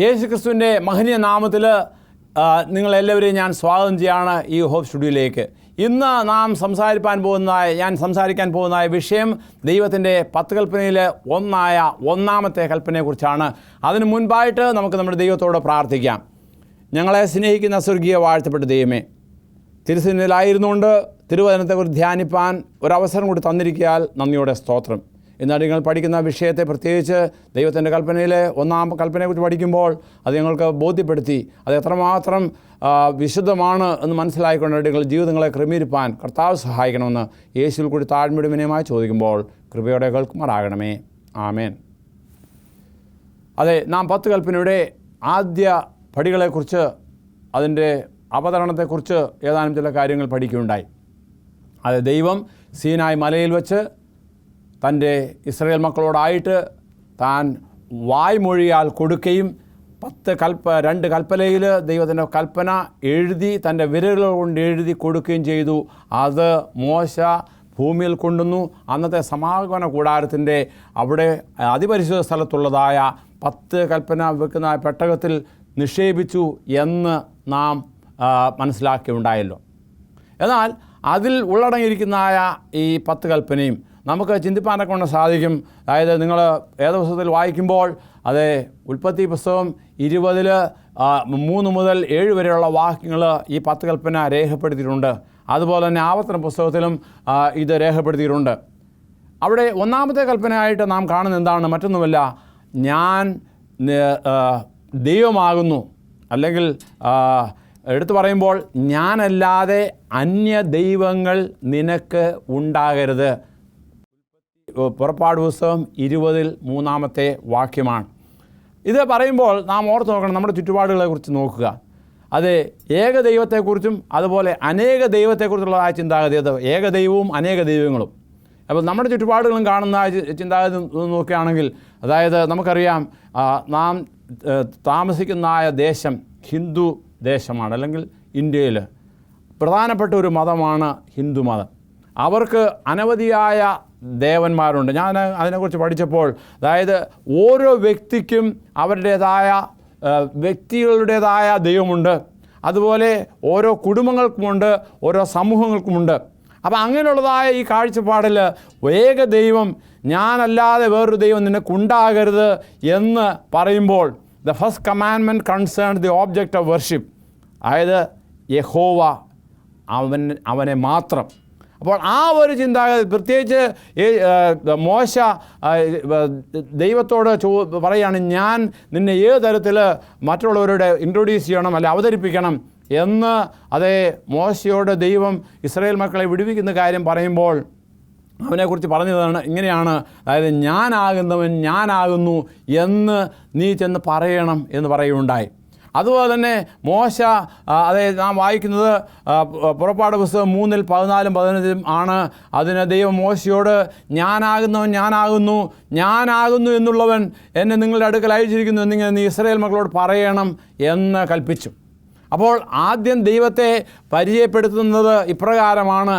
യേശുക്രിസ്തുവിൻ്റെ മഹനീയ നാമത്തിൽ നിങ്ങളെല്ലാവരെയും ഞാൻ സ്വാഗതം ചെയ്യാണ് ഈ ഹോപ്പ് സ്റ്റുഡിയോയിലേക്ക്. ഇന്ന് ഞാൻ സംസാരിക്കാൻ പോകുന്ന വിഷയം ദൈവത്തിൻ്റെ 10 കൽപ്പനയിൽ ഒന്നാമത്തെ കൽപ്പനയെക്കുറിച്ചാണ്. അതിനു മുൻപായിട്ട് നമുക്ക് നമ്മുടെ ദൈവത്തോട് പ്രാർത്ഥിക്കാം. ഞങ്ങളെ സ്നേഹിക്കുന്ന സ്വർഗീയ വാഴ്ത്തപ്പെട്ട ദൈവമേ, തിരുസന്നിധിയിലായിരുന്നുകൊണ്ട് തിരുവചനത്തെക്കുറിച്ച് ധ്യാനിപ്പാൻ ഒരവസരം കൂടി തന്നിരിക്കാൻ നന്ദിയോടെ സ്തോത്രം. എന്നാൽ നിങ്ങൾ പഠിക്കുന്ന വിഷയത്തെ പ്രത്യേകിച്ച് ദൈവത്തിൻ്റെ കൽപ്പനയിലെ ഒന്നാം കൽപ്പനയെക്കുറിച്ച് പഠിക്കുമ്പോൾ അത് ഞങ്ങൾക്ക് ബോധ്യപ്പെടുത്തി അത് എത്രമാത്രം വിശുദ്ധമാണ് എന്ന് മനസ്സിലായിക്കൊണ്ട് നിങ്ങൾ ജീവിതങ്ങളെ ക്രമീകരിപ്പാൻ കർത്താവ് സഹായിക്കണമെന്ന് യേശുവിൽ കൂടി താഴ്മയുടെ വിനയമായി ചോദിക്കുമ്പോൾ കൃപയോടെ കേൾക്കുമാറാകണമേ. ആമേൻ. അതെ, നാം 10 കൽപ്പനയുടെ ആദ്യ പടികളെക്കുറിച്ച്, അതിൻ്റെ അവതരണത്തെക്കുറിച്ച് ഏതാനും ചില കാര്യങ്ങൾ പഠിക്കുകയുണ്ടായി. അത് ദൈവം സീനായ് മലയിൽ വെച്ച് തൻ്റെ ഇസ്രായേൽ മക്കളോടായിട്ട് താൻ വായ്മൊഴിയാൽ കൊടുക്കുകയും 2 കൽപ്പനയിൽ ദൈവത്തിൻ്റെ കൽപ്പന എഴുതി തൻ്റെ വിരലുകൾ കൊണ്ട് എഴുതി കൊടുക്കുകയും ചെയ്തു. അത് മോശ ഭൂമിയിൽ കൊണ്ടുവന്നു. അന്നത്തെ സമാഗമന കൂടാരത്തിൻ്റെ അവിടെ അതിപരിശുദ്ധ സ്ഥലത്തുള്ളതായ 10 കൽപ്പന വെക്കുന്ന പെട്ടകത്തിൽ നിക്ഷേപിച്ചു എന്ന് നാം മനസ്സിലാക്കിയുണ്ടായല്ലോ. എന്നാൽ അതിൽ ഉള്ളടങ്ങിയിരിക്കുന്നതായ ഈ 10 കൽപ്പനയും നമുക്ക് ചിന്തിപ്പാനൊക്കെ കൊണ്ട് സാധിക്കും. അതായത് നിങ്ങൾ വേദപുസ്തകത്തിൽ വായിക്കുമ്പോൾ അത് ഉൽപ്പത്തി പുസ്തകം 20 3 മുതൽ 7 വരെയുള്ള വാക്യങ്ങൾ ഈ 10 കൽപ്പന രേഖപ്പെടുത്തിയിട്ടുണ്ട്. അതുപോലെ തന്നെ ആവർത്തന പുസ്തകത്തിലും ഇത് രേഖപ്പെടുത്തിയിട്ടുണ്ട്. അവിടെ ഒന്നാമത്തെ കൽപ്പനയായിട്ട് നാം കാണുന്ന എന്താണ്? മറ്റൊന്നുമല്ല, ഞാൻ ദൈവമാകുന്നു, അല്ലെങ്കിൽ എടുത്തു പറയുമ്പോൾ ഞാനല്ലാതെ അന്യ ദൈവങ്ങൾ നിനക്ക് ഉണ്ടാകരുത്. പുറപ്പാട് പുസ്തകം 20 വാക്യമാണ്. ഇത് പറയുമ്പോൾ നാം ഓർത്ത് നോക്കണം, നമ്മുടെ ചുറ്റുപാടുകളെക്കുറിച്ച് നോക്കുക. അത് ഏകദൈവത്തെക്കുറിച്ചും അതുപോലെ അനേക ദൈവത്തെക്കുറിച്ചുള്ളതായ ചിന്താഗതി, അത് ഏകദൈവവും അനേക ദൈവങ്ങളും. അപ്പോൾ നമ്മുടെ ചുറ്റുപാടുകളും കാണുന്ന ചിന്താഗതി നോക്കുകയാണെങ്കിൽ, അതായത് നമുക്കറിയാം നാം താമസിക്കുന്നതായ ദേശം ഹിന്ദു ദേശമാണ്, അല്ലെങ്കിൽ ഇന്ത്യയിൽ പ്രധാനപ്പെട്ട ഒരു മതമാണ് ഹിന്ദു മതം. അവർക്ക് അനവധിയായ ദേവന്മാരുണ്ട്. ഞാൻ അതിനെക്കുറിച്ച് പഠിച്ചപ്പോൾ, അതായത് ഓരോ വ്യക്തിക്കും വ്യക്തികളുടേതായ ദൈവമുണ്ട്, അതുപോലെ ഓരോ കുടുംബങ്ങൾക്കുമുണ്ട്, ഓരോ സമൂഹങ്ങൾക്കുമുണ്ട്. അപ്പോൾ അങ്ങനെയുള്ളതായ ഈ കാഴ്ചപ്പാടിൽ ഏക ദൈവം, ഞാനല്ലാതെ വേറൊരു ദൈവം നിനക്കുണ്ടാകരുത് എന്ന് പറയുമ്പോൾ the first commandment concern the object of worship, അതായത് യഹോവ, അവനെ മാത്രം. അപ്പോൾ ആ ഒരു ചിന്താഗതി, പ്രത്യേകിച്ച് മോശ ദൈവത്തോട് പറയുകയാണ്, ഞാൻ നിന്നെ ഏത് തരത്തിൽ മറ്റുള്ളവരോട് ഇൻട്രൊഡ്യൂസ് ചെയ്യണം, അല്ല അവതരിപ്പിക്കണം എന്ന്. അതേ മോശയോട് ദൈവം ഇസ്രായേൽ മക്കളെ വിടുവിക്കുന്ന കാര്യം പറയുമ്പോൾ അവനെക്കുറിച്ച് പറഞ്ഞതാണ് ഇങ്ങനെയാണ്, അതായത് ഞാനാകുന്നു എന്ന് നീ ചെന്ന് പറയണം എന്ന് പറയുകയുണ്ടായി. അതുപോലെ തന്നെ മോശ, അതായത് നാം വായിക്കുന്നത് പുറപ്പാട് പുസ്തകം 3:14-15 ആണ്. അതിന് ദൈവം മോശയോട് ഞാനാകുന്നു എന്നുള്ളവൻ എന്നെ നിങ്ങളുടെ അടുക്കൽ അയച്ചിരിക്കുന്നു എന്നിങ്ങനെ നീ ഇസ്രായേൽ മക്കളോട് പറയണം എന്ന് കൽപ്പിച്ചു. അപ്പോൾ ആദ്യം ദൈവത്തെ പരിചയപ്പെടുത്തുന്നത് ഇപ്രകാരമാണ്,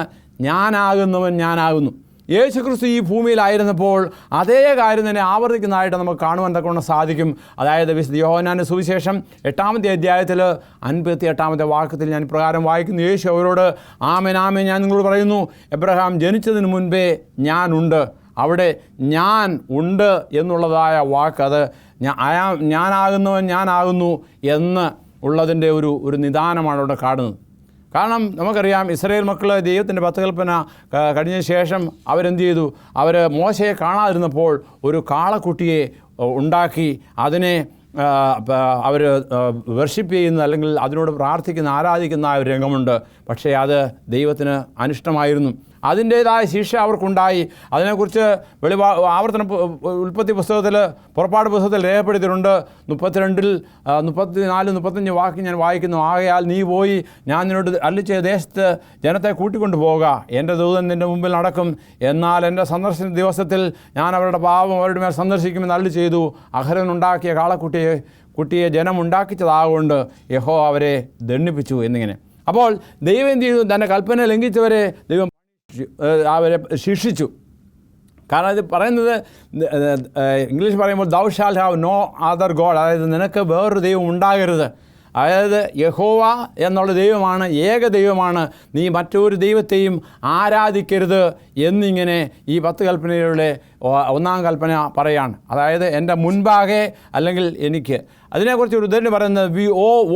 ഞാനാകുന്നു. യേശുക്രിസ്തു ഈ ഭൂമിയിലായിരുന്നപ്പോൾ അതേ കാര്യം തന്നെ ആവർത്തിക്കുന്നതായിട്ട് നമുക്ക് കാണുവാൻ തക്കൊണ്ട് സാധിക്കും. അതായത് വിശുദ്ധ യോഹന്നാന്റെ സുവിശേഷം 8-ാമത്തെ അധ്യായത്തിൽ 58-ാമത്തെ വാക്യത്തിൽ ഞാൻ പ്രകാരം വായിക്കുന്നു. യേശു അവരോട്, ആമേൻ ആമേൻ ഞാൻ നിങ്ങളോട് പറയുന്നു, എബ്രഹാം ജനിച്ചതിന് മുൻപേ ഞാനുണ്ട്. അവിടെ ഞാൻ ഉണ്ട് എന്നുള്ളതായ വാക്ക്, അത് ഞാനാകുന്നു എന്ന് ഉള്ളതിൻ്റെ ഒരു നിദാനമാണ് അവിടെ കാണുന്നത്. കാരണം നമുക്കറിയാം, ഇസ്രായേൽ മക്കൾ ദൈവത്തിൻ്റെ 10 കൽപ്പന കഴിഞ്ഞ ശേഷം അവരെന്ത് ചെയ്തു? അവർ മോശയെ കാണാതിരുന്നപ്പോൾ ഒരു കാളക്കുട്ടിയെ ഉണ്ടാക്കി അതിനെ അവർ വർഷിപ്പ് ചെയ്യുന്ന, അല്ലെങ്കിൽ അതിനോട് ആരാധിക്കുന്ന ഒരു രംഗമുണ്ട്. പക്ഷേ അത് ദൈവത്തിന് അനിഷ്ടമായിരുന്നു. അതിൻ്റേതായ ശിക്ഷ അവർക്കുണ്ടായി. അതിനെക്കുറിച്ച് ഉൽപ്പത്തി പുസ്തകത്തിൽ, പുറപ്പാട് പുസ്തകത്തിൽ രേഖപ്പെടുത്തിയിട്ടുണ്ട്. 34-35 വാക്യം ഞാൻ വായിക്കുന്നു. ആകയാൽ നീ പോയി ഞാൻ നിന്നോട് അരുളിച്ച ദേശത്ത് ജനത്തെ കൂട്ടിക്കൊണ്ടു പോവുക. എൻ്റെ ദൂതൻ നിൻ്റെ മുമ്പിൽ നടക്കും. എന്നാൽ എൻ്റെ സന്ദർശന ദിവസത്തിൽ ഞാൻ അവരുടെ പാപം അവരുടെ മേൽ സന്ദർശിക്കുമെന്ന് അരുളി ചെയ്തു. അഹരോനുണ്ടാക്കിയ കാളക്കുട്ടിയെ ജനം ഉണ്ടാക്കിച്ചതാകൊണ്ട് യഹോവ അവരെ ദണ്ഡിപ്പിച്ചു എന്നിങ്ങനെ. അപ്പോൾ ദൈവം എന്ത് ചെയ്തു? തൻ്റെ കൽപ്പന ലംഘിച്ചവരെ ദൈവം അവരെ ശിക്ഷിച്ചു. കാരണം ഇത് പറയുന്നത് ഇംഗ്ലീഷ് പറയുമ്പോൾ thou shall have no other god, അതായത് നിനക്ക് വേറൊരു ദൈവം ഉണ്ടാകരുത്. അതായത് യഹോവ എന്നുള്ള ദൈവമാണ്, ഏക ദൈവമാണ്, നീ മറ്റൊരു ദൈവത്തെയും ആരാധിക്കരുത് എന്നിങ്ങനെ ഈ 10 കൽപ്പനയുടെ 1-ാം കൽപ്പന പറയാണ്. അതായത് എൻ്റെ മുൻപാകെ അല്ലെങ്കിൽ എനിക്ക്. അതിനെക്കുറിച്ച് ഒരു ഉദാഹരണം പറയുന്നത് we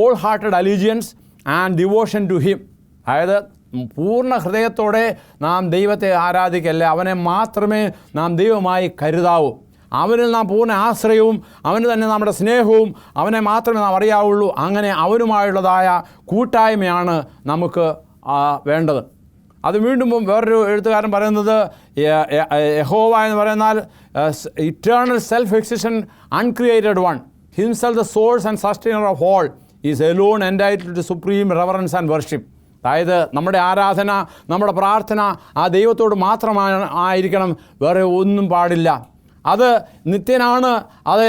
whole hearted allegiance and devotion to him. അതായത് പൂർണ്ണ ഹൃദയത്തോടെ നാം ദൈവത്തെ ആരാധിക്കല്ല, അവനെ മാത്രമേ നാം ദൈവമായി കരുതാവൂ. അവനിൽ നാം പൂർണ്ണ ആശ്രയവും അവന് തന്നെ നമ്മുടെ സ്നേഹവും അവനെ മാത്രമേ നാം അറിയാവുള്ളൂ. അങ്ങനെ അവനുമായുള്ളതായ കൂട്ടായ്മയാണ് നമുക്ക് വേണ്ടത്. അത് വീണ്ടും വേറൊരു എഴുത്തുകാരൻ പറയുന്നത് യഹോവ എന്ന് പറയുന്നാൽ eternal self existent uncreated one, himself the source and sustainer of all, is alone entitled to supreme reverence and worship. അതായത് നമ്മുടെ ആരാധന, നമ്മുടെ പ്രാർത്ഥന ആ ദൈവത്തോട് മാത്രമാണ് ആയിരിക്കണം, വേറെ ഒന്നും പാടില്ല. അത് നിത്യനാണ്, അത്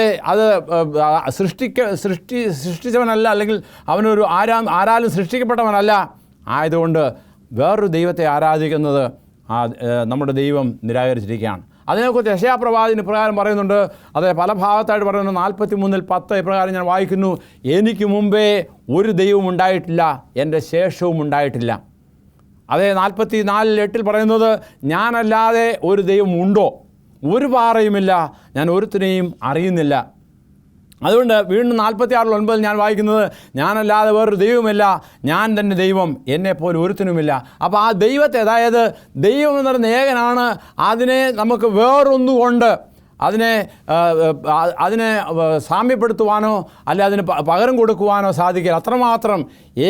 സൃഷ്ടിച്ചവനല്ല, അല്ലെങ്കിൽ അവനൊരു ആരാലും സൃഷ്ടിക്കപ്പെട്ടവനല്ല. ആയതുകൊണ്ട് വേറൊരു ദൈവത്തെ ആരാധിക്കുന്നത് നമ്മുടെ ദൈവം നിരാകരിച്ചിരിക്കുകയാണ്. അതിനെക്കുറിച്ച് യെശയ്യാ ഇപ്രകാരം പറയുന്നുണ്ട്. അത് പല ഭാഗത്തായിട്ട് പറയുന്നു. 43:10 ഇപ്രകാരം ഞാൻ വായിക്കുന്നു, എനിക്ക് മുമ്പേ ഒരു ദൈവം ഉണ്ടായിട്ടില്ല, എൻ്റെ ശേഷവും ഉണ്ടായിട്ടില്ല. അതേ 44:8 പറയുന്നത്, ഞാനല്ലാതെ ഒരു ദൈവം ഉണ്ടോ? ഒരു പാറയുമില്ല, ഞാൻ ഒരുത്തിനെയും അറിയുന്നില്ല. അതുകൊണ്ട് വീണ്ടും 46:9 ഞാൻ വായിക്കുന്നത്, ഞാനല്ലാതെ വേറൊരു ദൈവമില്ല, ഞാൻ തന്നെ ദൈവം, എന്നെപ്പോലെ ഒരുത്തിനുമില്ല. അപ്പോൾ ആ ദൈവത്തെ, അതായത് ദൈവം എന്ന് പറയുന്ന ഏകനാണ്, അതിനെ നമുക്ക് വേറൊന്നുകൊണ്ട് അതിനെ സാമ്യപ്പെടുത്തുവാനോ അല്ലെ അതിന് പകരം കൊടുക്കുവാനോ സാധിക്കില്ല. അത്രമാത്രം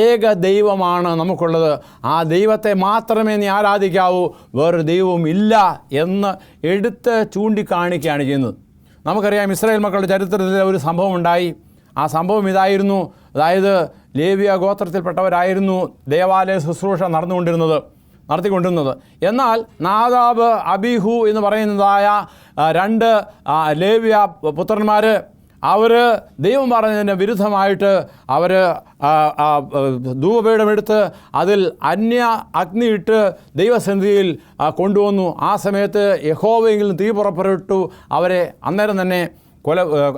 ഏക ദൈവമാണ് നമുക്കുള്ളത്. ആ ദൈവത്തെ മാത്രമേ നീ ആരാധിക്കാവൂ, വേറൊരു ദൈവവും ഇല്ല എന്ന് എടുത്ത് ചൂണ്ടിക്കാണിക്കുകയാണ് ചെയ്യുന്നത്. നമുക്കറിയാം ഇസ്രായേൽ മക്കളുടെ ചരിത്രത്തിൽ ഒരു സംഭവം ഉണ്ടായി. ആ സംഭവം ഇതായിരുന്നു. അതായത് ലേവ്യ ഗോത്രത്തിൽപ്പെട്ടവരായിരുന്നു ദേവാലയ ശുശ്രൂഷ നടത്തിക്കൊണ്ടിരുന്നത്. എന്നാൽ നാദാബ്, അബീഹു എന്ന് പറയുന്നതായ 2 ലേവ്യ പുത്രന്മാർ, അവർ ദൈവം പറഞ്ഞതിന് വിരുദ്ധമായിട്ട് അവർ ധൂപപീഠമെടുത്ത് അതിൽ അന്യ അഗ്നിയിട്ട് ദൈവസന്നിധിയിൽ കൊണ്ടുവന്നു. ആ സമയത്ത് യഹോവയെങ്കിൽ തീ പുറപ്പെട്ടു, അവരെ അന്നേരം തന്നെ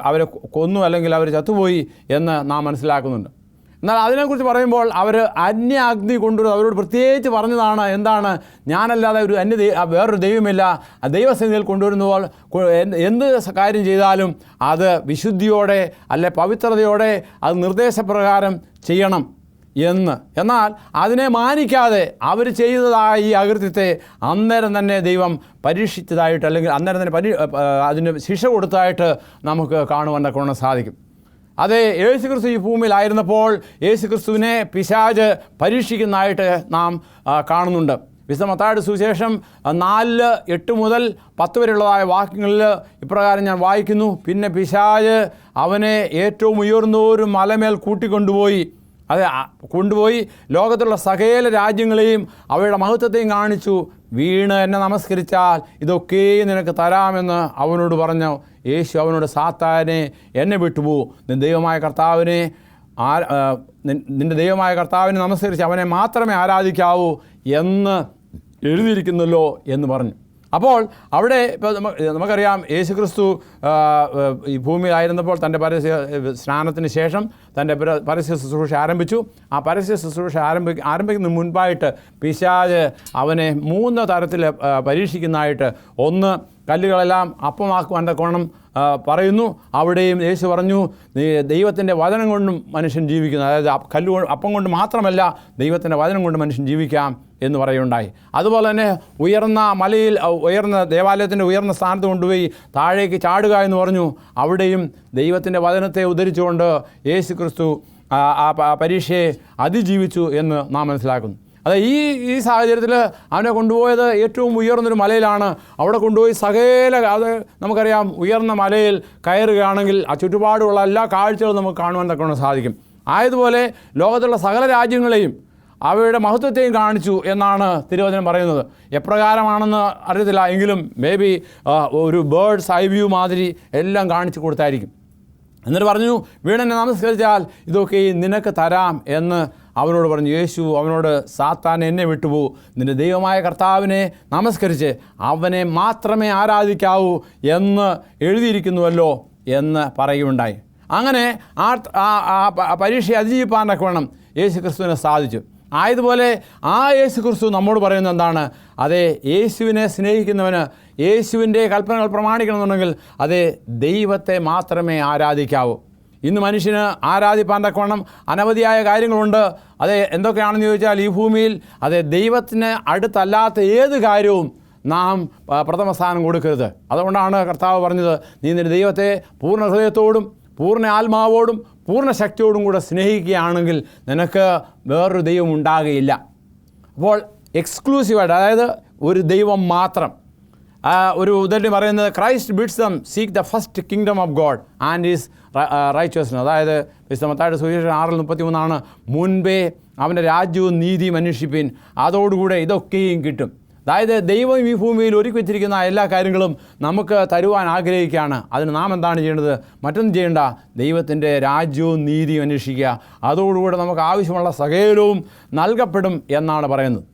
അവരെ കൊന്നു, അല്ലെങ്കിൽ അവർ ചത്തുപോയി എന്ന് നാം മനസ്സിലാക്കുന്നുണ്ട്. എന്നാൽ അതിനെക്കുറിച്ച് പറയുമ്പോൾ അവർ അന്യ അഗ്നി കൊണ്ടുവരും. അവരോട് പ്രത്യേകിച്ച് പറഞ്ഞതാണ്, എന്താണ്, ഞാനല്ലാതെ വേറൊരു ദൈവമില്ല. ദൈവസന്നിധിയിൽ കൊണ്ടുവരുമ്പോൾ എന്ത് കാര്യം ചെയ്താലും അത് വിശുദ്ധിയോടെ അല്ലെ പവിത്രതയോടെ അത് നിർദ്ദേശപ്രകാരം ചെയ്യണം എന്ന്. എന്നാൽ അതിനെ മാനിക്കാതെ അവർ ചെയ്തതായ ഈ അകൃത്യത്തെ അന്നേരം തന്നെ ദൈവം പരീക്ഷിച്ചതായിട്ട്, അല്ലെങ്കിൽ അന്നേരം തന്നെ അതിന് ശിക്ഷ കൊടുത്തതായിട്ട് നമുക്ക് കാണുവാൻ സാധിക്കും. അതെ, യേശുക്രിസ്തു ഈ ഭൂമിയിലായിരുന്നപ്പോൾ യേശുക്രിസ്തുവിനെ പിശാച് പരീക്ഷിക്കുന്നതായിട്ട് നാം കാണുന്നുണ്ട്. വിശുദ്ധ മത്തായിയുടെ സുവിശേഷം 4:8 മുതൽ 10 വരെയുള്ളതായ വാക്യങ്ങളിൽ ഇപ്രകാരം ഞാൻ വായിക്കുന്നു, പിന്നെ പിശാച് അവനെ ഏറ്റവും ഉയർന്ന ഒരു മലമേൽ കൂട്ടിക്കൊണ്ടുപോയി ലോകത്തുള്ള സകല രാജ്യങ്ങളെയും അവയുടെ മഹത്വത്തെയും കാണിച്ചു. വീണ് എന്നെ നമസ്കരിച്ചാൽ ഇതൊക്കെയും നിനക്ക് തരാമെന്ന് അവനോട് പറഞ്ഞു. യേശു അവനോട്, സാത്താനെ, എന്നെ വിട്ടുപോകും, നിന്റെ ദൈവമായ കർത്താവിനെ നമസ്കരിച്ച് അവനെ മാത്രമേ ആരാധിക്കാവൂ എന്ന് എഴുതിയിരിക്കുന്നല്ലോ എന്ന് പറഞ്ഞു. അപ്പോൾ അവിടെ ഇപ്പോൾ നമുക്കറിയാം യേശുക്രിസ്തു ഈ ഭൂമിയിലായിരുന്നപ്പോൾ തൻ്റെ സ്നാനത്തിന് ശേഷം തൻ്റെ പരസ്യ ശുശ്രൂഷ ആരംഭിച്ചു. ആ പരസ്യ ശുശ്രൂഷ ആരംഭിക്കുന്നതിന് മുൻപായിട്ട് പിശാച് അവനെ 3 തരത്തിൽ പരീക്ഷിക്കുന്നതായിട്ട്, ഒന്ന്, കല്ലുകളെല്ലാം അപ്പമാക്കുവാൻ തക്കവണ്ണം പറയുന്നു. അവിടെയും യേശു പറഞ്ഞു, ദൈവത്തിൻ്റെ വചനം കൊണ്ടും മനുഷ്യൻ ജീവിക്കുന്നു. അതായത് അപ്പം കൊണ്ട് മാത്രമല്ല, ദൈവത്തിൻ്റെ വചനം കൊണ്ട് മനുഷ്യൻ ജീവിക്കാം എന്ന് പറയുകയുണ്ടായി. അതുപോലെ തന്നെ ഉയർന്ന ദേവാലയത്തിൻ്റെ ഉയർന്ന സ്ഥാനത്ത് കൊണ്ടുപോയി താഴേക്ക് ചാടുക എന്ന് പറഞ്ഞു. അവിടെയും ദൈവത്തിൻ്റെ വചനത്തെ ഉദ്ധരിച്ചുകൊണ്ട് യേശുക്രിസ്തു ആ പരീക്ഷയെ അതിജീവിച്ചു എന്ന് നാം മനസ്സിലാക്കുന്നു. അത് ഈ സാഹചര്യത്തിൽ അവനെ കൊണ്ടുപോയത് ഏറ്റവും ഉയർന്നൊരു മലയിലാണ്. അവിടെ കൊണ്ടുപോയി അത് നമുക്കറിയാം, ഉയർന്ന മലയിൽ കയറുകയാണെങ്കിൽ ആ ചുറ്റുപാടുള്ള എല്ലാ കാഴ്ചകളും നമുക്ക് കാണുവാൻ തക്കവണ്ണം സാധിക്കും. ആയതുപോലെ ലോകത്തുള്ള സകല രാജ്യങ്ങളെയും അവയുടെ മഹത്വത്തെയും കാണിച്ചു എന്നാണ് തിരുവചനം പറയുന്നത്. എപ്രകാരമാണെന്ന് അറിയത്തില്ല, എങ്കിലും മേ ബി ഒരു ബേർഡ്സ് ഐ വ്യൂ മാതിരി എല്ലാം കാണിച്ചു കൊടുത്തായിരിക്കും. എന്നിട്ട് പറഞ്ഞു, വീണെന്നെ നമസ്കരിച്ചാൽ ഇതൊക്കെ നിനക്ക് തരാം എന്ന് അവനോട് പറഞ്ഞു, യേശു അവനോട്, സാത്താൻ എന്നെ വിട്ടുപോകൂ, നിൻ്റെ ദൈവമായ കർത്താവിനെ നമസ്കരിച്ച് അവനെ മാത്രമേ ആരാധിക്കാവൂ എന്ന് എഴുതിയിരിക്കുന്നുവല്ലോ എന്ന് പറയുകയുണ്ടായി. അങ്ങനെ ആ പരീക്ഷയെ അതിജീവിപ്പാനൊക്കെ വേണം യേശു ക്രിസ്തുവിനെ സാധിച്ചു. ആയതുപോലെ ആ യേശു ക്രിസ്തു നമ്മോട് പറയുന്നത് എന്താണ്? അതെ, യേശുവിനെ സ്നേഹിക്കുന്നവന് യേശുവിൻ്റെ കൽപ്പനകൾ പ്രമാണിക്കണമെന്നുണ്ടെങ്കിൽ അതെ, ദൈവത്തെ മാത്രമേ ആരാധിക്കാവൂ. ഇന്ന് മനുഷ്യന് ആരാധിപ്പാനൊക്കെ വേണം അനവധിയായ കാര്യങ്ങളുണ്ട്. അതെ, എന്തൊക്കെയാണെന്ന് ചോദിച്ചാൽ ഈ ഭൂമിയിൽ അതെ, ദൈവത്തിന് അടുത്തല്ലാത്ത ഏത് കാര്യവും നാം പ്രഥമ സ്ഥാനം കൊടുക്കരുത്. അതുകൊണ്ടാണ് കർത്താവ് പറഞ്ഞത്, നീ നിന്റെ ദൈവത്തെ പൂർണ്ണ ഹൃദയത്തോടും പൂർണ്ണ ആത്മാവോടും പൂർണ്ണ ശക്തിയോടും കൂടെ സ്നേഹിക്കുകയാണെങ്കിൽ നിനക്ക് വേറൊരു ദൈവം ഉണ്ടാകുകയില്ല. അപ്പോൾ എക്സ്ക്ലൂസീവായിട്ട്, അതായത് ഒരു ദൈവം മാത്രം. ഒരു ഉദാഹരണം പറയുന്നത്, Christ bids dum seek the first kingdom of God and is righteousness. അതായത് വിശുദ്ധ മത്തായിയുടെ സുവിശേഷം 6:33 മുൻപേ അവൻ്റെ രാജ്യവും നീതിയും അന്വേഷിപ്പിൻ, അതോടുകൂടെ ഇതൊക്കെയും കിട്ടും. അതായത് ദൈവം ഈ ഭൂമിയിൽ ഒരുക്കി വെച്ചിരിക്കുന്ന എല്ലാ കാര്യങ്ങളും നമുക്ക് തരുവാൻ ആഗ്രഹിക്കുകയാണ്. അതിന് നാം എന്താണ് ചെയ്യേണ്ടത്? മറ്റൊന്നും ചെയ്യേണ്ട, ദൈവത്തിൻ്റെ രാജ്യവും നീതിയും അന്വേഷിക്കുക, അതോടുകൂടെ നമുക്ക് ആവശ്യമുള്ള സകലവും നൽകപ്പെടും എന്നാണ് പറയുന്നത്.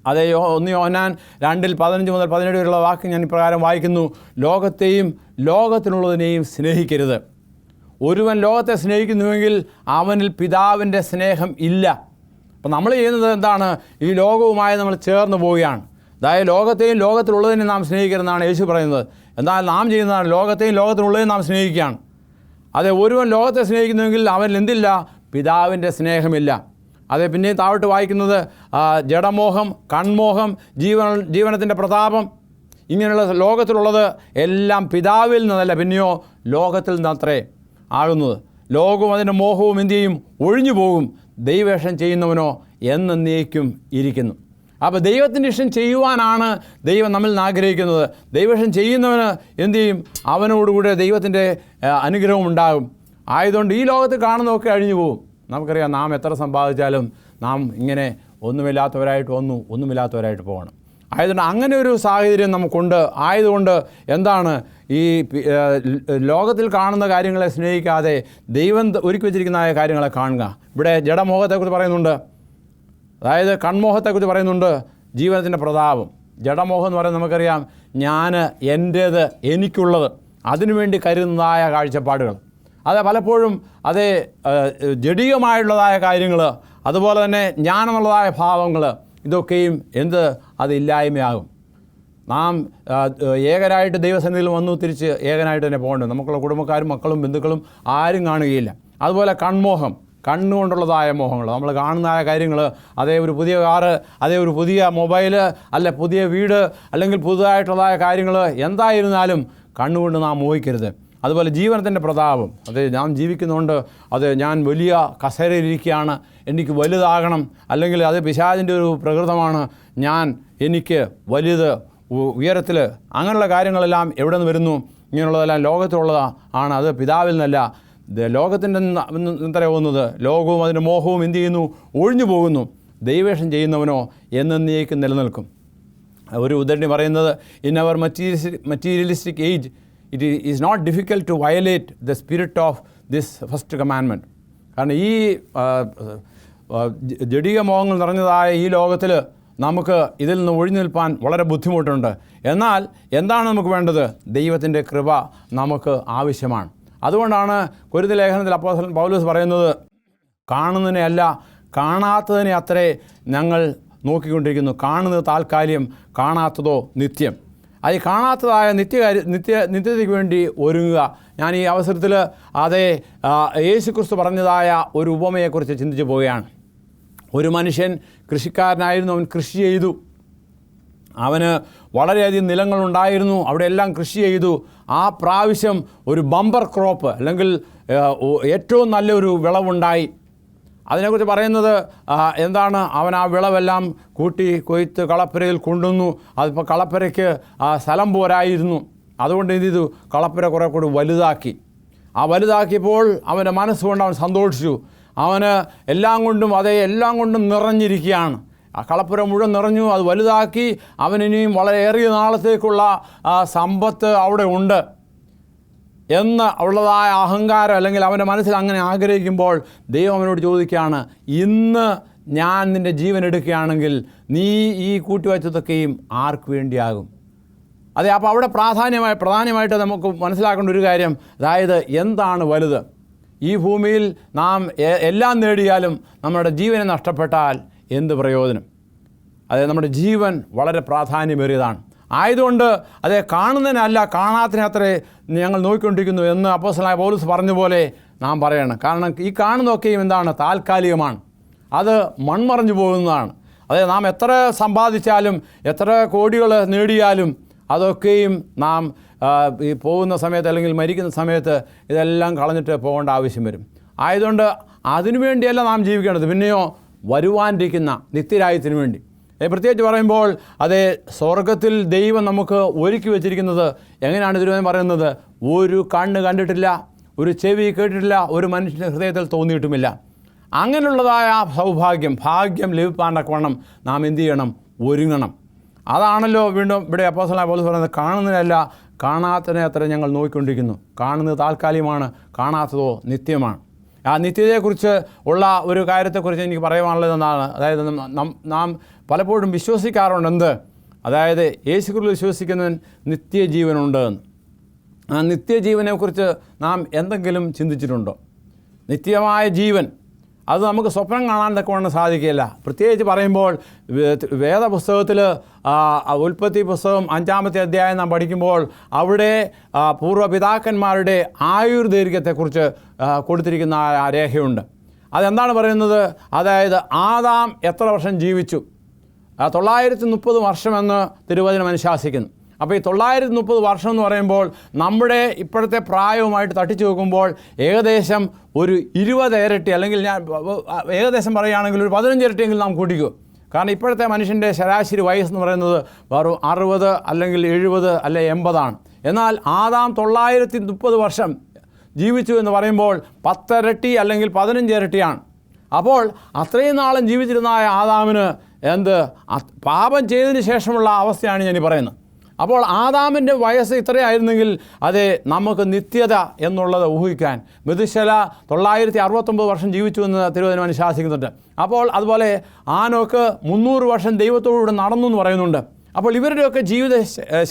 അതേ 1 യോഹന്നാൻ 2:15 മുതൽ 17 വരെയുള്ള വാക്ക് ഞാൻ ഇപ്രകാരം വായിക്കുന്നു, ലോകത്തെയും ലോകത്തിനുള്ളതിനെയും സ്നേഹിക്കരുത്. ഒരുവൻ ലോകത്തെ സ്നേഹിക്കുന്നുവെങ്കിൽ അവനിൽ പിതാവിൻ്റെ സ്നേഹം ഇല്ല. അപ്പോൾ നമ്മൾ ചെയ്യുന്നത് എന്താണ്? ഈ ലോകവുമായി നമ്മൾ ചേർന്ന് പോവുകയാണ്. അതായത് ലോകത്തെയും ലോകത്തിലുള്ളതിനെയും നാം സ്നേഹിക്കരുതെന്നാണ് യേശു പറയുന്നത്. എന്നാൽ നാം ചെയ്യുന്നതാണ് ലോകത്തെയും ലോകത്തിലുള്ളതിനെയും നാം സ്നേഹിക്കുകയാണ്. അതെ, ഒരുവൻ ലോകത്തെ സ്നേഹിക്കുന്നുവെങ്കിൽ അവനിൽ എന്തില്ല? പിതാവിൻ്റെ സ്നേഹമില്ല. അതെ, പിന്നെയും താഴോട്ട് വായിക്കുന്നത്, ജഡമോഹം, കൺമോഹം, ജീവനത്തിൻ്റെ പ്രതാപം, ഇങ്ങനെയുള്ള ലോകത്തിലുള്ളത് എല്ലാം പിതാവിൽ നിന്നല്ല, പിന്നെയോ ലോകത്തിൽ നിന്നത്രേ ആകുന്നത്. ലോകവും അതിൻ്റെ മോഹവും എന്തു ചെയ്യും? ഒഴിഞ്ഞു പോകും. ദൈവേഷം ചെയ്യുന്നവനോ എന്നേക്കും ഇരിക്കുന്നു. അപ്പോൾ ദൈവത്തിൻ്റെ ഇഷ്ടം ചെയ്യുവാനാണ് ദൈവം നമ്മിൽ നിന്ന് ആഗ്രഹിക്കുന്നത്. ദൈവേഷം ചെയ്യുന്നവന് എന്തു ചെയ്യും? അവനോടുകൂടെ ദൈവത്തിൻ്റെ അനുഗ്രഹം ഉണ്ടാകും. ആയതുകൊണ്ട് ഈ ലോകത്ത് കാണുന്നതൊക്കെ അഴിഞ്ഞു പോകും. നമുക്കറിയാം, നാം എത്ര സമ്പാദിച്ചാലും നാം ഇങ്ങനെ ഒന്നുമില്ലാത്തവരായിട്ട് പോകണം. ആയതുകൊണ്ട് അങ്ങനെ ഒരു സാഹചര്യം നമുക്കുണ്ട്. ആയതുകൊണ്ട് എന്താണ്, ഈ ലോകത്തിൽ കാണുന്ന കാര്യങ്ങളെ സ്നേഹിക്കാതെ ദൈവം ഒരുക്കി വെച്ചിരിക്കുന്ന കാര്യങ്ങളെ കാണുക. ഇവിടെ ജഡമോഹത്തെക്കുറിച്ച് പറയുന്നുണ്ട്, അതായത് കൺമോഹത്തെക്കുറിച്ച് പറയുന്നുണ്ട്, ജീവനത്തിൻ്റെ പ്രതാപം. ജഡമോഹം എന്ന് പറയുന്നത് നമുക്കറിയാം, ഞാൻ, എൻ്റേത്, എനിക്കുള്ളത്, അതിനുവേണ്ടി കരുതുന്നതായ കാഴ്ചപ്പാടുകൾ. അത് പലപ്പോഴും അതേ ജഡികമായുള്ളതായ കാര്യങ്ങൾ, അതുപോലെ തന്നെ ജ്ഞാനമുള്ളതായ ഭാവങ്ങൾ, ഇതൊക്കെയും അതില്ലായ്മയാകും. നാം ഏകനായിട്ട് ദൈവസന്നിധിയിൽ വന്നു തിരിച്ച് ഏകനായിട്ട് തന്നെ പോകേണ്ടത്. നമുക്കുള്ള കുടുംബക്കാരും മക്കളും ബന്ധുക്കളും ആരും കാണുകയില്ല. അതുപോലെ കൺമോഹം, കണ്ണുകൊണ്ടുള്ളതായ മോഹങ്ങൾ, നമ്മൾ കാണുന്നതായ കാര്യങ്ങൾ, അതേ ഒരു പുതിയ കാറ്, അതേ ഒരു പുതിയ മൊബൈൽ, അല്ല പുതിയ വീട്, അല്ലെങ്കിൽ പുതുതായിട്ടുള്ളതായ കാര്യങ്ങൾ, എന്തായിരുന്നാലും കണ്ണുകൊണ്ട് നാം മോഹിക്കരുത്. അതുപോലെ ജീവനത്തിൻ്റെ പ്രതാപം, അത് ഞാൻ ജീവിക്കുന്നുണ്ട്, അത് ഞാൻ വലിയ കസേരയിലിരിക്കുകയാണ്, എനിക്ക് വലുതാകണം, അല്ലെങ്കിൽ അത് പിശാചിൻ്റെ ഒരു പ്രകൃതമാണ്, എനിക്ക് വലുത്, ഉയരത്തിൽ, അങ്ങനെയുള്ള കാര്യങ്ങളെല്ലാം എവിടെ നിന്ന് വരുന്നു? ഇങ്ങനെയുള്ളതെല്ലാം ലോകത്തിലുള്ളതാണ്, അത് പിതാവിൽ നിന്നല്ല. ലോകത്തിൻ്റെ എത്ര പോകുന്നത്? ലോകവും അതിൻ്റെ മോഹവും എന്തു ചെയ്യുന്നു? ഒഴിഞ്ഞു പോകുന്നു. ദൈവേഷം ചെയ്യുന്നവനോ എന്നേക്കും നിലനിൽക്കും. ഒരു ഉദാഹരണം പറയുന്നത്, in our materialistic age it is not difficult to violate the spirit of this first commandment. കാരണം ഈ ജഡിക മോഹങ്ങൾ നിറഞ്ഞതായ ഈ ലോകത്തിൽ നമുക്ക് ഇതിൽ നിന്ന് ഒഴിഞ്ഞു നിൽപ്പാൻ വളരെ ബുദ്ധിമുട്ടുണ്ട്. എന്നാൽ എന്താണ് നമുക്ക് വേണ്ടത്? ദൈവത്തിൻ്റെ കൃപ നമുക്ക് ആവശ്യമാണ്. അതുകൊണ്ടാണ് കൊരിന്ത്യർ ലേഖനത്തിൽ അപ്പോസ്തലൻ പൗലോസ് പറയുന്നത്, കാണുന്നതിനെ അല്ല കാണാത്തതിനെ അത്രേ ഞങ്ങൾ നോക്കിക്കൊണ്ടിരിക്കുന്നു. കാണുന്നത് താൽക്കാലികം, കാണാത്തതോ നിത്യം. അത് കാണാത്തതായ നിത്യതയ്ക്ക് വേണ്ടി ഒരുങ്ങുക. ഞാൻ ഈ അവസരത്തിൽ അതേ യേശുക്രിസ്തു പറഞ്ഞതായ ഒരു ഉപമയെക്കുറിച്ച് ചിന്തിച്ചു പോവുകയാണ്. ഒരു മനുഷ്യൻ കൃഷിക്കാരനായിരുന്നു. അവൻ കൃഷി ചെയ്തു. അവന് വളരെയധികം നിലങ്ങളുണ്ടായിരുന്നു. അവിടെയെല്ലാം കൃഷി ചെയ്തു. ആ പ്രാവശ്യം ഒരു ബമ്പർ ക്രോപ്പ്, അല്ലെങ്കിൽ ഏറ്റവും നല്ലൊരു വിളവുണ്ടായി. അതിനെക്കുറിച്ച് പറയുന്നത് എന്താണ്? അവൻ ആ വിളവെല്ലാം കൂട്ടി കൊയ്ത്ത് കളപ്പുരയിൽ കൊണ്ടുവന്നു. അതിപ്പോൾ കളപ്പുരയ്ക്ക് സ്ഥലം പോരായിരുന്നു. അതുകൊണ്ട് എന്ത് ചെയ്തു? കളപ്പുര കുറേ കൂടി വലുതാക്കി. ആ വലുതാക്കിയപ്പോൾ അവൻ്റെ മനസ്സുകൊണ്ട് അവൻ സന്തോഷിച്ചു. അവന് എല്ലാം കൊണ്ടും നിറഞ്ഞിരിക്കുകയാണ്. ആ കളപ്പുര മുഴുവൻ നിറഞ്ഞു. അത് വലുതാക്കി. അവനിനിയും വളരെ ഏറിയ നാളത്തേക്കുള്ള സമ്പത്ത് അവിടെ ഉണ്ട്. എന്ന് ഉള്ളതായ അഹങ്കാരം അല്ലെങ്കിൽ അവൻ്റെ മനസ്സിൽ അങ്ങനെ ആഗ്രഹിക്കുമ്പോൾ ദൈവം അവനോട് ചോദിക്കുകയാണ്, ഇന്ന് ഞാൻ നിൻ്റെ ജീവൻ എടുക്കുകയാണെങ്കിൽ നീ ഈ കൂട്ടിവച്ചതൊക്കെയും ആർക്ക് വേണ്ടിയാകും? അതെ, അപ്പോൾ അവിടെ പ്രധാനമായിട്ട് നമുക്ക് മനസ്സിലാക്കേണ്ട ഒരു കാര്യം, അതായത് എന്താണ് വലുത്? ഈ ഭൂമിയിൽ നാം എല്ലാം നേടിയാലും നമ്മുടെ ജീവനെ നഷ്ടപ്പെട്ടാൽ എന്ത് പ്രയോജനം? അതെ, നമ്മുടെ ജീവൻ വളരെ പ്രാധാന്യമേറിയതാണ്. ആയതുകൊണ്ട് അതേ, കാണുന്നതിനല്ല കാണാത്തതിനത്രേ ഞങ്ങൾ നോക്കിക്കൊണ്ടിരിക്കുന്നു എന്ന് അപ്പോസ്തലനായ പൗലോസ് പറഞ്ഞ പോലെ നാം പറയണം. കാരണം ഈ കാണുന്നതൊക്കെയും എന്താണ്? താൽക്കാലികമാണ്. അത് മൺമറഞ്ഞു പോകുന്നതാണ്. അതെ, നാം എത്ര സമ്പാദിച്ചാലും എത്ര കോടികൾ നേടിയാലും അതൊക്കെയും നാം ഈ പോകുന്ന സമയത്ത് അല്ലെങ്കിൽ മരിക്കുന്ന സമയത്ത് ഇതെല്ലാം കളഞ്ഞിട്ട് പോകേണ്ട ആവശ്യം വരും. ആയതുകൊണ്ട് അതിനുവേണ്ടിയല്ല നാം ജീവിക്കേണ്ടത്, പിന്നെയോ വരുവാനിരിക്കുന്ന നിത്യരാജ്യത്തിന് വേണ്ടി. പ്രത്യേകിച്ച് പറയുമ്പോൾ അതേ, സ്വർഗത്തിൽ ദൈവം നമുക്ക് ഒരുക്കി വെച്ചിരിക്കുന്നത് എങ്ങനെയാണ് തിരുവചനം പറയുന്നത്? ഒരു കണ്ണ് കണ്ടിട്ടില്ല, ഒരു ചെവി കേട്ടിട്ടില്ല, ഒരു മനുഷ്യൻ്റെ ഹൃദയത്തിൽ തോന്നിയിട്ടുമില്ല. അങ്ങനെയുള്ളതായ ഭാഗ്യം ലഭിപ്പാനൊക്കെ നാം എന്ത് ചെയ്യണം? ഒരുങ്ങണം. അതാണല്ലോ വീണ്ടും ഇവിടെ അപ്പോസ്തലനായ പൗലോസ് പറയുന്നത്, കാണുന്നതിനല്ല കാണാത്തതിനെ അത്ര ഞങ്ങൾ നോക്കിക്കൊണ്ടിരിക്കുന്നു. കാണുന്നത് താൽക്കാലികമാണ്, കാണാത്തതോ നിത്യമാണ്. ആ നിത്യതയെക്കുറിച്ച് ഉള്ള ഒരു കാര്യത്തെക്കുറിച്ച് എനിക്ക് പറയുവാനുള്ളത് എന്നാണ്, അതായത് നാം പലപ്പോഴും വിശ്വസിക്കാറുണ്ട് എന്ത്? അതായത് യേശുക്രിസ്തുവിൽ വിശ്വസിക്കുന്നവൻ നിത്യജീവനുണ്ട് എന്ന്. ആ നിത്യജീവനെക്കുറിച്ച് നാം എന്തെങ്കിലും ചിന്തിച്ചിട്ടുണ്ടോ? നിത്യമായ ജീവൻ അത് നമുക്ക് സ്വപ്നം കാണാൻ തക്കവണ്ണം സാധിക്കില്ല. പ്രത്യേകിച്ച് പറയുമ്പോൾ വേദപുസ്തകത്തിൽ ഉൽപ്പത്തി പുസ്തകം 5-ാമത്തെ അധ്യായം നാം പഠിക്കുമ്പോൾ അവിടെ പൂർവ്വപിതാക്കന്മാരുടെ ആയുർദൈർഘ്യത്തെക്കുറിച്ച് കൊടുത്തിരിക്കുന്ന ആ രേഖയുണ്ട്. അതെന്താണ് പറയുന്നത്? അതായത് ആദാം എത്ര വർഷം ജീവിച്ചു? 930 വർഷമെന്ന് തിരുവചനം അനുശാസിക്കുന്നു. അപ്പോൾ ഈ 930 വർഷം എന്ന് പറയുമ്പോൾ നമ്മുടെ ഇപ്പോഴത്തെ പ്രായവുമായിട്ട് തട്ടിച്ചു നോക്കുമ്പോൾ ഏകദേശം ഒരു 20 ഇരട്ടി, അല്ലെങ്കിൽ ഞാൻ ഏകദേശം പറയുകയാണെങ്കിൽ ഒരു 15 ഇരട്ടിയെങ്കിലും നാം കൂട്ടിക്കും. കാരണം ഇപ്പോഴത്തെ മനുഷ്യൻ്റെ ശരാശരി വയസ്സെന്ന് പറയുന്നത് വെറും 60 അല്ലെങ്കിൽ 70 അല്ലെ 80 എന്നാൽ ആദാം 930 വർഷം ജീവിച്ചു എന്ന് പറയുമ്പോൾ 10 ഇരട്ടി അല്ലെങ്കിൽ 15 ഇരട്ടിയാണ്. അപ്പോൾ അത്രയും നാളും ജീവിച്ചിരുന്ന ആദാമിന് പാപം ചെയ്തതിന് ശേഷമുള്ള അവസ്ഥയാണ് ഞാൻ ഈ പറയുന്നത്. അപ്പോൾ ആദാമിൻ്റെ വയസ്സ് ഇത്രയായിരുന്നെങ്കിൽ അതെ, നമുക്ക് നിത്യത എന്നുള്ളത് ഊഹിക്കാൻ. മെതുശല 969 വർഷം ജീവിച്ചു എന്ന് തിരുവചനം അനുശാസിക്കുന്നുണ്ട്. അപ്പോൾ അതുപോലെ ആനോക്ക് 300 വർഷം ദൈവത്തോടുകൂടി നടന്നു എന്ന് പറയുന്നുണ്ട്. അപ്പോൾ ഇവരുടെയൊക്കെ ജീവിത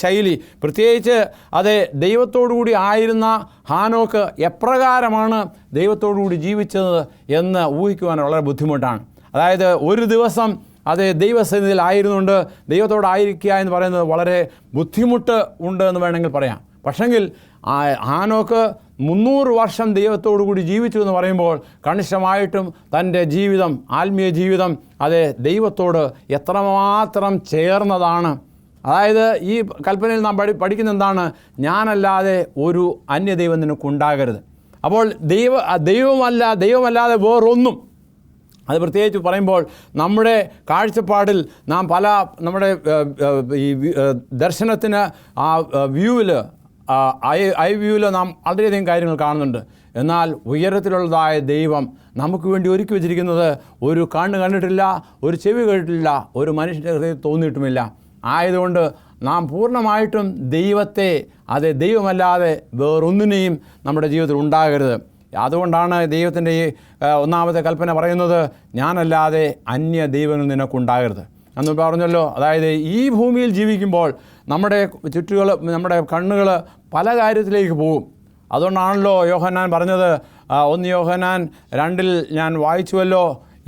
ശൈലി, പ്രത്യേകിച്ച് അതെ ദൈവത്തോടുകൂടി ആയിരുന്ന ഹാനോക്ക് എപ്രകാരമാണ് ദൈവത്തോടുകൂടി ജീവിച്ചത് എന്ന് ഊഹിക്കുവാൻ വളരെ ബുദ്ധിമുട്ടാണ്. അതായത് ഒരു ദിവസം അത് ദൈവസന്നിധിയിലായിരുന്നുകൊണ്ട് ദൈവത്തോടായിരിക്കുക എന്ന് പറയുന്നത് വളരെ ബുദ്ധിമുട്ട് ഉണ്ട് എന്ന് വേണമെങ്കിൽ പറയാം. പക്ഷെങ്കിൽ ഹാനോക്ക് 300 വർഷം ദൈവത്തോടു കൂടി ജീവിച്ചു എന്ന് പറയുമ്പോൾ കണിശമായിട്ടും തൻ്റെ ജീവിതം, ആത്മീയ ജീവിതം അത് ദൈവത്തോട് എത്രമാത്രം ചേർന്നതാണ്. അതായത് ഈ കൽപ്പനയിൽ നാം പഠിക്കുന്ന എന്താണ്? ഞാനല്ലാതെ ഒരു അന്യദൈവം നിനക്കുണ്ടാകരുത്. അപ്പോൾ ദൈവമല്ലാതെ വേറൊന്നും, അത് പ്രത്യേകിച്ച് പറയുമ്പോൾ നമ്മുടെ കാഴ്ചപ്പാടിൽ നാം നമ്മുടെ ഈ ദർശനത്തിന് ആ വ്യൂവിൽ ഐ വ്യൂവിൽ നാം വളരെയധികം കാര്യങ്ങൾ കാണുന്നുണ്ട്. എന്നാൽ ഉയരത്തിലുള്ളതായ ദൈവം നമുക്ക് വേണ്ടി ഒരുക്കി വെച്ചിരിക്കുന്നത് ഒരു കണ്ണ് കണ്ടിട്ടില്ല, ഒരു ചെവി കേട്ടിട്ടില്ല, ഒരു മനുഷ്യൻ്റെ ഹൃദയത്തിൽ തോന്നിയിട്ടുമില്ല. ആയതുകൊണ്ട് നാം പൂർണ്ണമായിട്ടും ദൈവത്തെ, ദൈവമല്ലാതെ വേറൊന്നിനെയും നമ്മുടെ ജീവിതത്തിൽ ഉണ്ടാകരുത്. അതുകൊണ്ടാണ് ദൈവത്തിൻ്റെ ഈ 1-ാമത്തെ കൽപ്പന പറയുന്നത്, ഞാനല്ലാതെ അന്യ ദൈവങ്ങൾ നിനക്കുണ്ടാകരുത് എന്ന് പറഞ്ഞല്ലോ. അതായത് ഈ ഭൂമിയിൽ ജീവിക്കുമ്പോൾ നമ്മുടെ നമ്മുടെ കണ്ണുകൾ പല കാര്യത്തിലേക്ക് പോകും. അതുകൊണ്ടാണല്ലോ യോഹന്നാൻ പറഞ്ഞത്, 1 യോഹന്നാൻ 2 ഞാൻ വായിച്ചുവല്ലോ,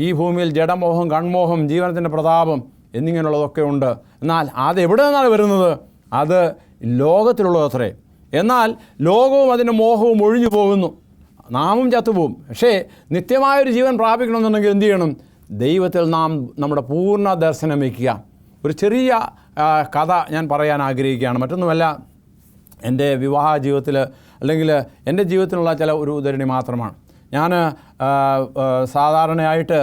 ഈ ഭൂമിയിൽ ജഡമോഹം, കൺമോഹം, ജീവനത്തിൻ്റെ പ്രതാപം എന്നിങ്ങനെയുള്ളതൊക്കെ ഉണ്ട്. എന്നാൽ അത് എവിടെ നിന്നാണ് വരുന്നത്? അത് ലോകത്തിലുള്ളതത്രേ. എന്നാൽ ലോകവും അതിൻ്റെ മോഹവും ഒഴിഞ്ഞു പോകുന്നു, നാമും ചത്തുപോകും. പക്ഷേ നിത്യമായൊരു ജീവൻ പ്രാപിക്കണമെന്നുണ്ടെങ്കിൽ എന്ത് ചെയ്യണം? ദൈവത്തിൽ നാം നമ്മുടെ പൂർണ്ണ ദർശനം വയ്ക്കുക. ഒരു ചെറിയ കഥ ഞാൻ പറയാൻ ആഗ്രഹിക്കുകയാണ്. മറ്റൊന്നുമല്ല, എൻ്റെ വിവാഹ ജീവിതത്തിൽ അല്ലെങ്കിൽ എൻ്റെ ജീവിതത്തിലുള്ള ചില ഒരു ഉദാഹരണം മാത്രമാണ്. ഞാൻ സാധാരണയായിട്ട്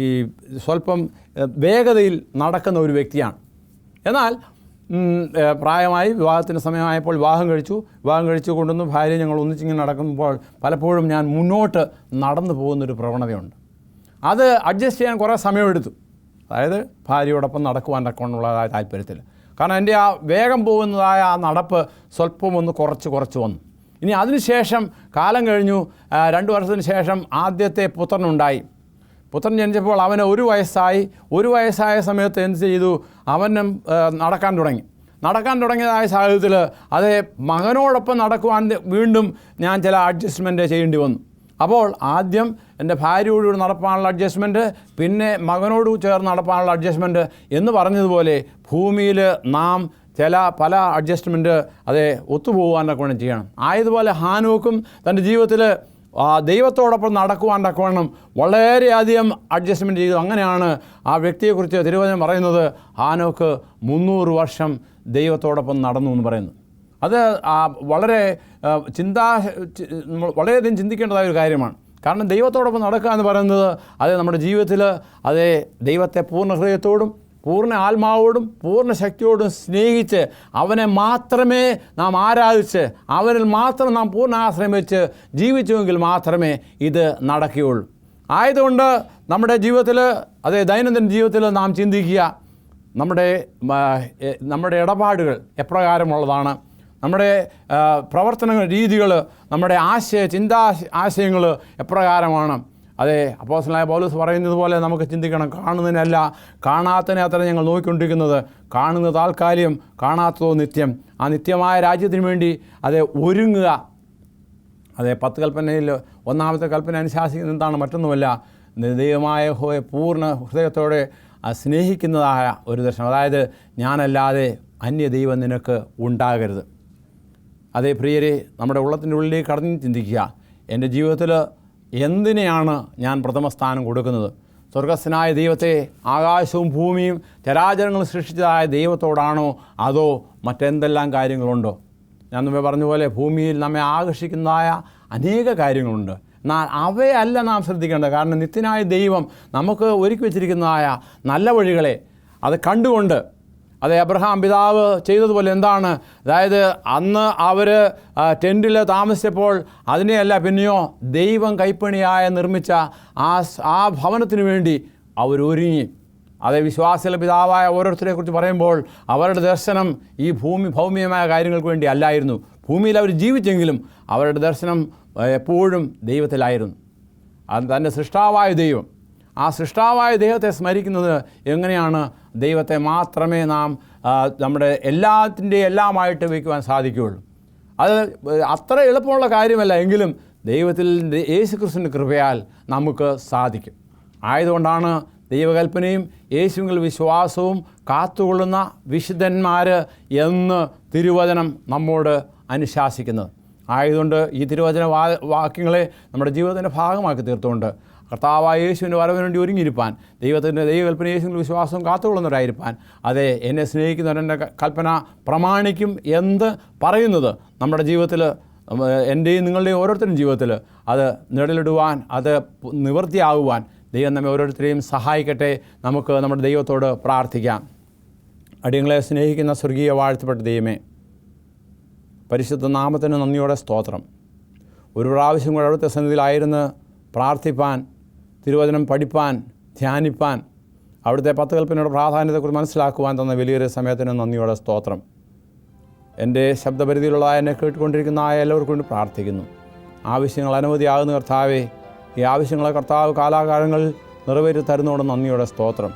ഈ സ്വല്പം വേഗതയിൽ നടക്കുന്ന ഒരു വ്യക്തിയാണ്. എന്നാൽ പ്രായമായി വിവാഹത്തിൻ്റെ സമയമായപ്പോൾ വിവാഹം കഴിച്ചു കൊണ്ടുവന്ന് ഭാര്യ ഞങ്ങൾ ഒന്നിച്ചിങ്ങനെ നടക്കുമ്പോൾ പലപ്പോഴും ഞാൻ മുന്നോട്ട് നടന്നു പോകുന്നൊരു പ്രവണതയുണ്ട്. അത് അഡ്ജസ്റ്റ് ചെയ്യാൻ കുറേ സമയമെടുത്തു. അതായത് ഭാര്യയോടൊപ്പം നടക്കുവാനൊക്കെയുള്ളതായ താല്പര്യത്തിൽ. കാരണം എൻ്റെ ആ വേഗം പോകുന്നതായ ആ നടപ്പ് സ്വല്പം ഒന്ന് കുറച്ച് വന്നു. ഇനി അതിനുശേഷം കാലം കഴിഞ്ഞു. 2 വർഷത്തിന് ശേഷം ആദ്യത്തെ പുത്രനുണ്ടായി. പുത്രൻ ജനിച്ചപ്പോൾ അവന് 1 വയസ്സായി. 1 വയസ്സായ സമയത്ത് എന്ത് ചെയ്തു? അവനും നടക്കാൻ തുടങ്ങിയതായ സാഹചര്യത്തിൽ അതേ മകനോടൊപ്പം നടക്കുവാൻ വീണ്ടും ഞാൻ ചില അഡ്ജസ്റ്റ്മെൻറ്റ് ചെയ്യേണ്ടി വന്നു. അപ്പോൾ ആദ്യം എൻ്റെ ഭാര്യയോട് നടപ്പാനുള്ള അഡ്ജസ്റ്റ്മെൻറ്റ്, പിന്നെ മകനോട് ചേർന്ന് നടപ്പാനുള്ള അഡ്ജസ്റ്റ്മെൻറ്റ് എന്ന് പറഞ്ഞതുപോലെ ഭൂമിയിൽ നാം പല അഡ്ജസ്റ്റ്മെൻറ്റ് അതേ ഒത്തുപോകാനൊക്കെ വേണം ചെയ്യണം. ആയതുപോലെ ഹാനോക്കും തൻ്റെ ജീവിതത്തിൽ ദൈവത്തോടൊപ്പം നടക്കുവാനൊക്കെ വേണം വളരെയധികം അഡ്ജസ്റ്റ്മെൻറ്റ് ചെയ്തു. അങ്ങനെയാണ് ആ വ്യക്തിയെക്കുറിച്ച് തിരുവചനം പറയുന്നത്, ഹാനോക്ക് 300 വർഷം ദൈവത്തോടൊപ്പം നടന്നു എന്ന് പറയുന്നു. അത് വളരെ വളരെയധികം ചിന്തിക്കേണ്ടതായ ഒരു കാര്യമാണ്. കാരണം ദൈവത്തോടൊപ്പം നടക്കുക എന്ന് പറയുന്നത് അത് നമ്മുടെ ജീവിതത്തിൽ അതേ ദൈവത്തെ പൂർണ്ണ ഹൃദയത്തോടും പൂർണ്ണ ആത്മാവോടും പൂർണ്ണ ശക്തിയോടും സ്നേഹിച്ച് അവനെ മാത്രമേ നാം ആരാധിച്ച് അവനിൽ മാത്രം നാം പൂർണ്ണ ആശ്രയം വെച്ച് ജീവിച്ചുവെങ്കിൽ മാത്രമേ ഇത് നടക്കുകയുള്ളൂ. ആയതുകൊണ്ട് നമ്മുടെ ജീവിതത്തിൽ അതേ ദൈനംദിന ജീവിതത്തിൽ നാം ചിന്തിക്കുക, നമ്മുടെ ഇടപാടുകൾ എപ്രകാരമുള്ളതാണ്, നമ്മുടെ പ്രവർത്തന രീതികൾ, നമ്മുടെ ആശയങ്ങൾ എപ്രകാരമാണ്. അതെ, അപ്പോസ്തലനായ പൗലോസ് പറയുന്നത് പോലെ നമുക്ക് ചിന്തിക്കണം. കാണുന്നതിനല്ല, കാണാത്തതിനെ അത്ര ഞങ്ങൾ നോക്കിക്കൊണ്ടിരിക്കുന്നത്. കാണുന്നത് താൽക്കാലികം, കാണാത്തതോ നിത്യം. ആ നിത്യമായ രാജ്യത്തിന് വേണ്ടി അതെ ഒരുങ്ങുക. അതെ, 10 കൽപ്പനയിൽ 1-ാമത്തെ കൽപ്പന അനുശാസിക്കുന്നത് എന്താണ്? മറ്റൊന്നുമല്ല, ദൈവമായ യഹോവയെ പൂർണ്ണ ഹൃദയത്തോടെ സ്നേഹിക്കുന്നതായ ഒരു ദർശനം. അതായത് ഞാനല്ലാതെ അന്യദൈവം നിനക്ക് ഉണ്ടാകരുത്. അതേ പ്രിയരെ, നമ്മുടെ ഉള്ളത്തിൻ്റെ ഉള്ളിലേക്ക് കടന്ന് ചിന്തിക്കുക, എൻ്റെ ജീവിതത്തിൽ എന്തിനെയാണ് ഞാൻ പ്രഥമ സ്ഥാനം കൊടുക്കുന്നത്? സ്വർഗസ്ഥനായ ദൈവത്തെ, ആകാശവും ഭൂമിയും ചരാചരങ്ങളും സൃഷ്ടിച്ചതായ ദൈവത്തോടാണോ, അതോ മറ്റെന്തെല്ലാം കാര്യങ്ങളുണ്ടോ? ഞാൻ മുമ്പേ പറഞ്ഞ പോലെ ഭൂമിയിൽ നമ്മെ ആകർഷിക്കുന്നതായ അനേക കാര്യങ്ങളുണ്ട്. എന്നാൽ അവയല്ല നാം ശ്രദ്ധിക്കേണ്ടത്. കാരണം നിത്യനായ ദൈവം നമുക്ക് ഒരുക്കി വച്ചിരിക്കുന്നതായ നല്ല വഴികളെ അത് കണ്ടുകൊണ്ട്, അത് അബ്രഹാം പിതാവ് ചെയ്തതുപോലെ എന്താണ്, അതായത് അന്ന് അവർ ടെൻറ്റിൽ താമസിച്ചപ്പോൾ അതിനെയല്ല, പിന്നെയോ ദൈവം കൈപ്പണിയായ നിർമ്മിച്ച ആ ഭവനത്തിന് വേണ്ടി അവരൊരുങ്ങി. അതേ വിശ്വാസികളുടെ പിതാവായ ഓരോരുത്തരെക്കുറിച്ച് പറയുമ്പോൾ അവരുടെ ദർശനം ഈ ഭൗമികമായ കാര്യങ്ങൾക്ക് വേണ്ടി അല്ലായിരുന്നു. ഭൂമിയിൽ അവർ ജീവിച്ചെങ്കിലും അവരുടെ ദർശനം എപ്പോഴും ദൈവത്തിലായിരുന്നു. അത് തൻ്റെ സൃഷ്ടാവായ ദൈവം, ആ സൃഷ്ടാവായ ദൈവത്തെ സ്മരിക്കുന്നത് എങ്ങനെയാണ്? ദൈവത്തെ മാത്രമേ നാം നമ്മുടെ എല്ലാമായിട്ട് വയ്ക്കുവാൻ സാധിക്കുകയുള്ളൂ. അത് അത്ര എളുപ്പമുള്ള കാര്യമല്ല, എങ്കിലും ദൈവത്തിൽ യേശുക്രിസ്തുവിൻ്റെ കൃപയാൽ നമുക്ക് സാധിക്കും. ആയതുകൊണ്ടാണ് ദൈവകൽപ്പനയും യേശുവിൽ വിശ്വാസവും കാത്തുകൊള്ളുന്ന വിശുദ്ധന്മാർ എന്ന് തിരുവചനം നമ്മോട് അനുശാസിക്കുന്നത്. ആയതുകൊണ്ട് ഈ തിരുവചന വാക്യങ്ങളെ നമ്മുടെ ജീവിതത്തിൻ്റെ ഭാഗമാക്കി തീർത്തുകൊണ്ട് കർത്താവായ യേശുവിൻ്റെ വരവിന് വേണ്ടി ഒരുങ്ങിയിരിപ്പാൻ, ദൈവകൽപ്പന യേശുവിൻ്റെ വിശ്വാസവും കാത്തുകൊള്ളുന്നവരായിരിക്കാൻ, അതെ എന്നെ സ്നേഹിക്കുന്നവരെൻ്റെ കൽപ്പന പ്രമാണിക്കും എന്ന് പറയുന്നത് നമ്മുടെ ജീവിതത്തിൽ, എൻ്റെയും നിങ്ങളുടെയും ഓരോരുത്തരുടെയും ജീവിതത്തിൽ അത് നിഴലിടുവാൻ, അത് നിവൃത്തിയാകുവാൻ ദൈവം നമ്മെ ഓരോരുത്തരെയും സഹായിക്കട്ടെ. നമുക്ക് നമ്മുടെ ദൈവത്തോട് പ്രാർത്ഥിക്കാം. അടിയങ്ങളെ സ്നേഹിക്കുന്ന സ്വർഗീയ വാഴ്ത്തപ്പെട്ട ദൈവമേ, പരിശുദ്ധ നാമത്തിന് നന്ദിയോടെ സ്തോത്രം. ഒരു പ്രാവശ്യം കൂടെ അവിടുത്തെ സന്നിധിയിലായിരുന്ന് പ്രാർത്ഥിപ്പാൻ, തിരുവചനം പഠിപ്പാൻ, ധ്യാനിപ്പാൻ, അവിടുത്തെ 10 കൽപ്പനയുടെ പ്രാധാന്യത്തെക്കുറിച്ച് മനസ്സിലാക്കുവാൻ തന്ന വലിയൊരു സമയത്തിന് നന്ദിയോടെ സ്തോത്രം. എൻ്റെ ശബ്ദപരിധിയിലുള്ളതായ എന്നെ കേട്ടുകൊണ്ടിരിക്കുന്ന എല്ലാവർക്കും വേണ്ടി പ്രാർത്ഥിക്കുന്നു. ആവശ്യങ്ങൾ അനവധിയാകുന്ന കർത്താവേ, ഈ ആവശ്യങ്ങളെ കർത്താവ് കാലാകാലങ്ങളിൽ നിറവേറ്റി തരുന്നതോടെ നന്ദിയോടെ സ്തോത്രം.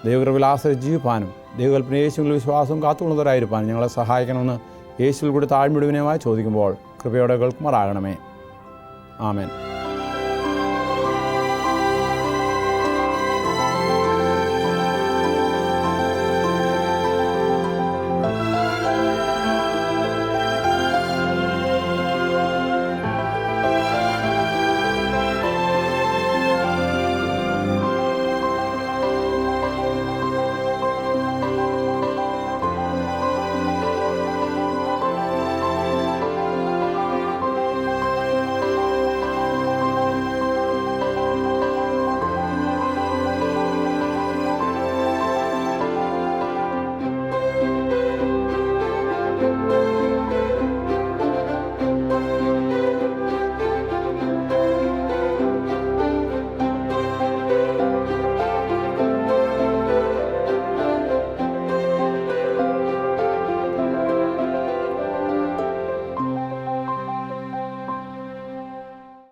ദൈവകൃപയിൽ ആശ്രയിച്ച് ജീവിപ്പാനും ദൈവകൽപ്പന യേശുവിൽ വിശ്വാസവും കാത്തുകൊള്ളുന്നവരായിരിക്കാനും ഞങ്ങളെ സഹായിക്കണമെന്ന് യേശുവിൽ കൂടി താഴ്മയുടവിനയമായി ചോദിക്കുമ്പോൾ കൃപയോടെ കേൾക്കുമാറാകണമേ. ആമേൻ.